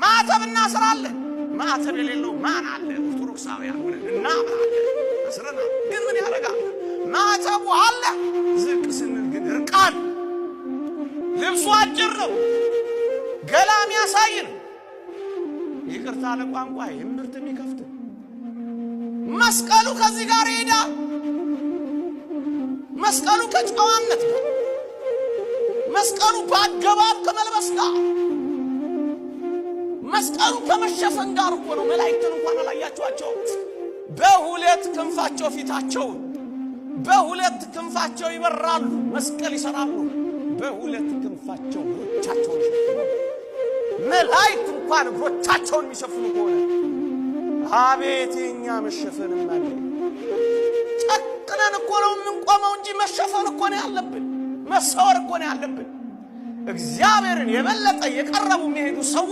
ማተብ እናስራለን። ማተብ የሌለው ማን አለ? ኦርቶዶክሳውያን ሆነን እናምናለን፣ አስረናል። ግን ምን ያደርጋል? ማተቡ አለ። ዝቅ ስንል ግን እርቃን። ልብሱ አጭር ነው፣ ገላም ያሳይ ነው። ይቅርታ ለቋንቋ እምብርት የሚከፍት መስቀሉ ከዚህ ጋር ይሄዳል። መስቀሉ ከጨዋነት ጋር፣ መስቀሉ በአገባብ ከመልበስ ጋር፣ መስቀሉ ከመሸፈን ጋር እኮ ነው። መላእክትን እንኳን አላያችኋቸው? በሁለት ክንፋቸው ፊታቸውን፣ በሁለት ክንፋቸው ይበራሉ፣ መስቀል ይሰራሉ። በሁለት ክንፋቸው እግሮቻቸውን ይሸፍናሉ። መላእክት እንኳን እግሮቻቸውን የሚሸፍኑ ከሆነ አቤት የኛ መሸፈን ማለት ጨክነን እኮ ነው የምንቆመው እንጂ መሸፈን እኮ ነው ያለብን፣ መሰወር እኮ ነው ያለብን። እግዚአብሔርን የበለጠ የቀረቡ የሚሄዱ ሰዎች